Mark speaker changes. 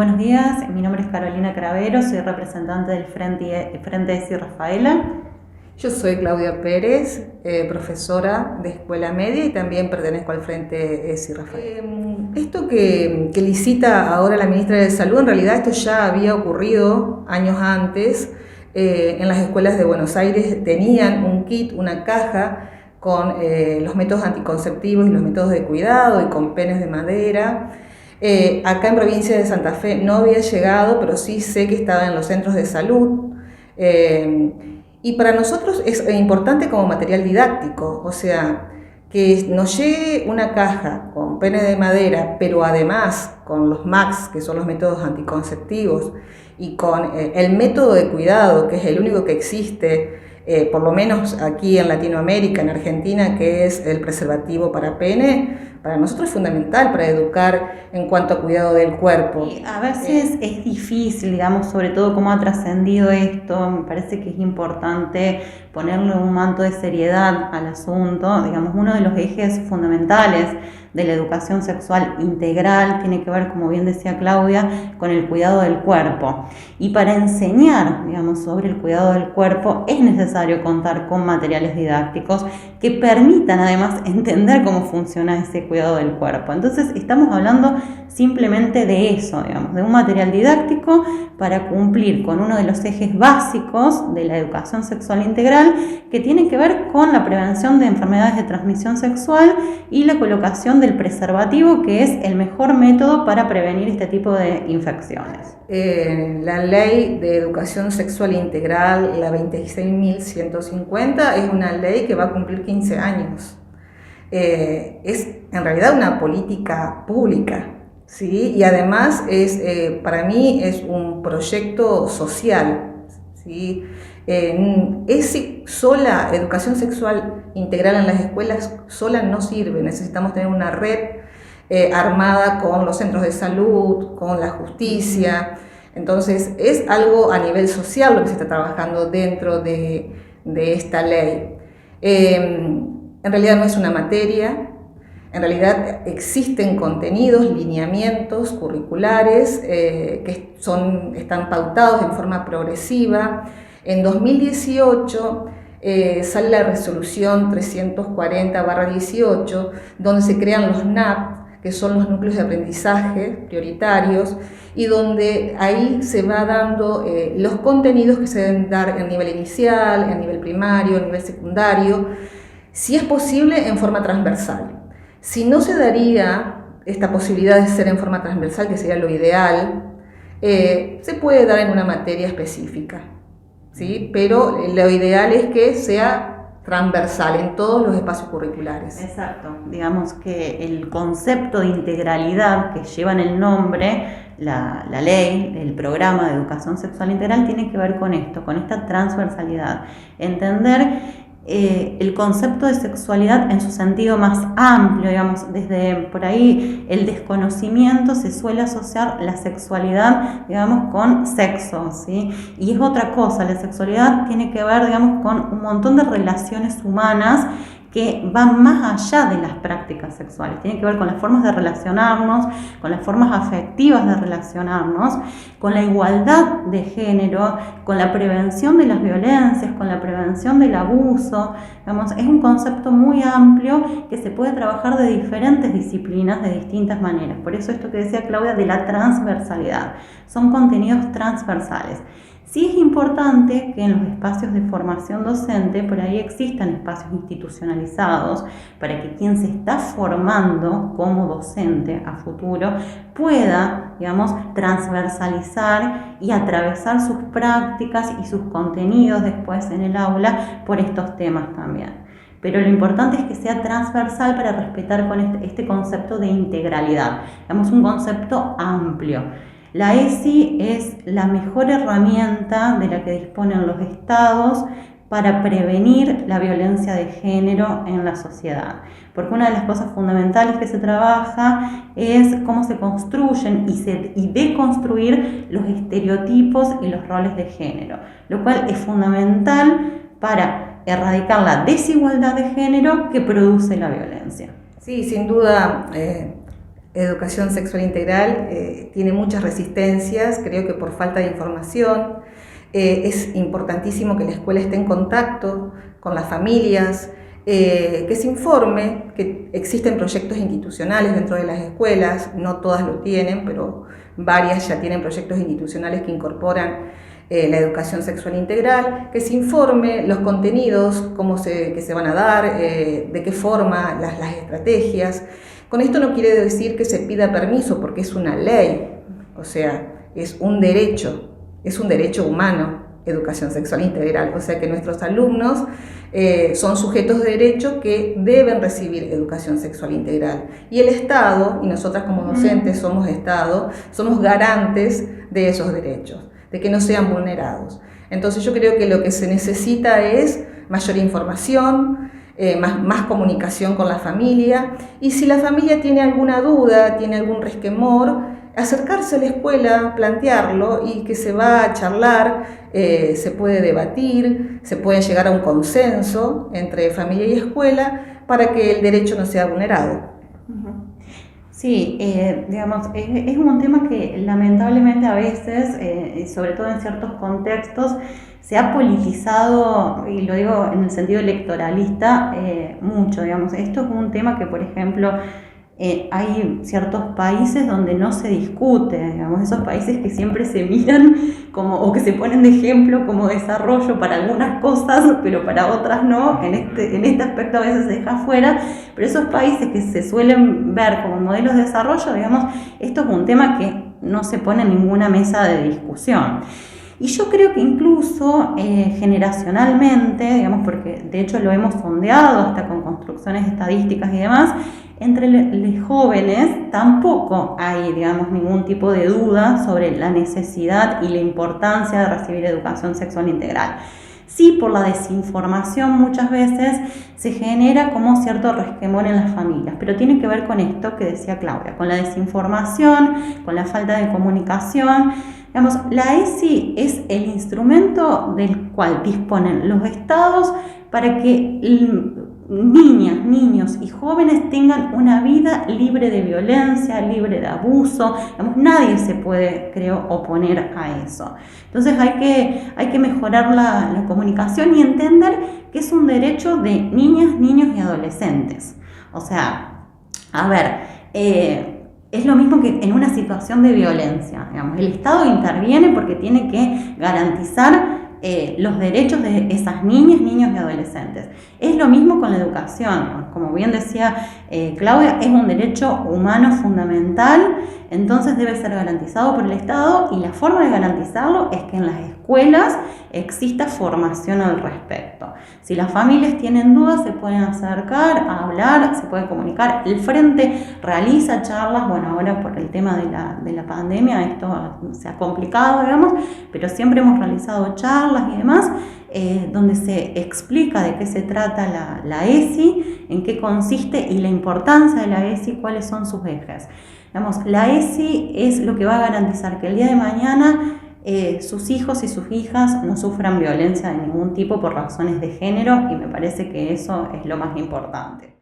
Speaker 1: buenos días, mi nombre es Carolina Cravero, soy representante del Frente ESI Rafaela.
Speaker 2: Yo soy Claudia Pérez, profesora de escuela media y también pertenezco al Frente ESI Rafaela. Esto que licita ahora la ministra de Salud, en realidad esto ya había ocurrido años antes. En las escuelas de Buenos Aires tenían un kit, una caja con los métodos anticonceptivos y los métodos de cuidado y con penes de madera. Acá en provincia de Santa Fe no había llegado, pero sí sé que estaba en los centros de salud. Y para nosotros es importante como material didáctico, o sea, que nos llegue una caja con pene de madera, pero además con los MACs, que son los métodos anticonceptivos, y con el método de cuidado, que es el único que existe, por lo menos aquí en Latinoamérica, en Argentina, que es el preservativo para pene. Para nosotros es fundamental para educar en cuanto a cuidado del cuerpo.
Speaker 1: Y a veces es difícil, digamos, sobre todo cómo ha trascendido esto. Me parece que es importante ponerle un manto de seriedad al asunto. Digamos, uno de los ejes fundamentales de la educación sexual integral tiene que ver, como bien decía Claudia, con el cuidado del cuerpo. Y para enseñar, digamos, sobre el cuidado del cuerpo es necesario contar con materiales didácticos que permitan además entender cómo funciona ese cuidado del cuerpo. Entonces estamos hablando simplemente de eso, digamos, de un material didáctico para cumplir con uno de los ejes básicos de la educación sexual integral, que tiene que ver con la prevención de enfermedades de transmisión sexual y la colocación del preservativo, que es el mejor método para prevenir este tipo de infecciones.
Speaker 2: La ley de educación sexual integral, la 26.150, es una ley que va a cumplir 15 años. Es en realidad una política pública, ¿sí? Y además para mí es un proyecto social, ¿sí? Sola educación sexual integral en las escuelas sola no sirve, necesitamos tener una red armada con los centros de salud, con la justicia. Entonces es algo a nivel social lo que se está trabajando dentro de esta ley. En realidad no es una materia, en realidad existen contenidos, lineamientos curriculares que están pautados en forma progresiva. En 2018 sale la resolución 340/18, donde se crean los NAP, que son los núcleos de aprendizaje prioritarios, y donde ahí se va dando los contenidos que se deben dar en nivel inicial, en nivel primario, en nivel secundario, si es posible en forma transversal. Si no se daría esta posibilidad de ser en forma transversal, que sería lo ideal, se puede dar en una materia específica, ¿sí? Pero lo ideal es que sea transversal en todos los espacios curriculares.
Speaker 1: Exacto, digamos que el concepto de integralidad que lleva en el nombre la ley, el programa de educación sexual integral, tiene que ver con esto, con esta transversalidad, entender el concepto de sexualidad en su sentido más amplio, digamos, desde por ahí el desconocimiento se suele asociar la sexualidad, digamos, con sexo, ¿sí? Y es otra cosa, la sexualidad tiene que ver, digamos, con un montón de relaciones humanas que van más allá de las prácticas sexuales, tiene que ver con las formas de relacionarnos, con las formas afectivas de relacionarnos, con la igualdad de género, con la prevención de las violencias, con la prevención del abuso. Digamos, es un concepto muy amplio que se puede trabajar de diferentes disciplinas, de distintas maneras. Por eso esto que decía Claudia de la transversalidad, son contenidos transversales. Sí es importante que en los espacios de formación docente por ahí existan espacios institucionalizados para que quien se está formando como docente a futuro pueda, digamos, transversalizar y atravesar sus prácticas y sus contenidos después en el aula por estos temas también. Pero lo importante es que sea transversal para respetar con este concepto de integralidad, digamos, un concepto amplio. La ESI es la mejor herramienta de la que disponen los estados para prevenir la violencia de género en la sociedad. Porque una de las cosas fundamentales que se trabaja es cómo se construyen y deconstruir los estereotipos y los roles de género, lo cual es fundamental para erradicar la desigualdad de género que produce la violencia.
Speaker 2: Sí, sin duda. educación sexual integral tiene muchas resistencias, creo que por falta de información. Es importantísimo que la escuela esté en contacto con las familias, que se informe que existen proyectos institucionales dentro de las escuelas, no todas lo tienen, pero varias ya tienen proyectos institucionales que incorporan la educación sexual integral, que se informe los contenidos, que se van a dar, de qué forma, las estrategias. Con esto no quiere decir que se pida permiso, porque es una ley, o sea, es un derecho humano, educación sexual integral, o sea que nuestros alumnos son sujetos de derecho que deben recibir educación sexual integral. Y el Estado, y nosotras como docentes somos Estado, somos garantes de esos derechos, de que no sean vulnerados. Entonces yo creo que lo que se necesita es mayor información, más comunicación con la familia, y si la familia tiene alguna duda, tiene algún resquemor, acercarse a la escuela, plantearlo, y que se va a charlar, se puede debatir, se puede llegar a un consenso entre familia y escuela para que el derecho no sea vulnerado.
Speaker 1: Sí, digamos, es un tema que lamentablemente a veces, sobre todo en ciertos contextos, se ha politizado, y lo digo en el sentido electoralista, mucho, digamos. Esto es un tema que, por ejemplo, hay ciertos países donde no se discute, digamos, esos países que siempre se miran o que se ponen de ejemplo como desarrollo para algunas cosas, pero para otras no. En este aspecto a veces se deja fuera, pero esos países que se suelen ver como modelos de desarrollo, digamos, esto es un tema que no se pone en ninguna mesa de discusión. Y yo creo que incluso generacionalmente, digamos, porque de hecho lo hemos sondeado hasta con construcciones estadísticas y demás, entre los jóvenes tampoco hay, digamos, ningún tipo de duda sobre la necesidad y la importancia de recibir educación sexual integral. Sí, por la desinformación muchas veces se genera como cierto resquemor en las familias, pero tiene que ver con esto que decía Claudia, con la desinformación, con la falta de comunicación. Digamos, la ESI es el instrumento del cual disponen los estados para que niñas, niños y jóvenes tengan una vida libre de violencia, libre de abuso. Digamos, nadie se puede, creo, oponer a eso. Entonces hay que mejorar la comunicación y entender que es un derecho de niñas, niños y adolescentes. O sea, a ver, es lo mismo que en una situación de violencia. Digamos, el Estado interviene porque tiene que garantizar los derechos de esas niñas, niños y adolescentes. Es lo mismo con la educación. Como bien decía Claudia, es un derecho humano fundamental, entonces debe ser garantizado por el Estado, y la forma de garantizarlo es que en las escuelas exista formación al respecto. Si las familias tienen dudas, se pueden acercar a hablar, se puede comunicar. El Frente realiza charlas, bueno, ahora por el tema de la pandemia esto se ha complicado, digamos, pero siempre hemos realizado charlas y demás, donde se explica de qué se trata la ESI, en qué consiste y la importancia de la ESI, cuáles son sus ejes. Digamos, la ESI es lo que va a garantizar que el día de mañana sus hijos y sus hijas no sufran violencia de ningún tipo por razones de género, y me parece que eso es lo más importante.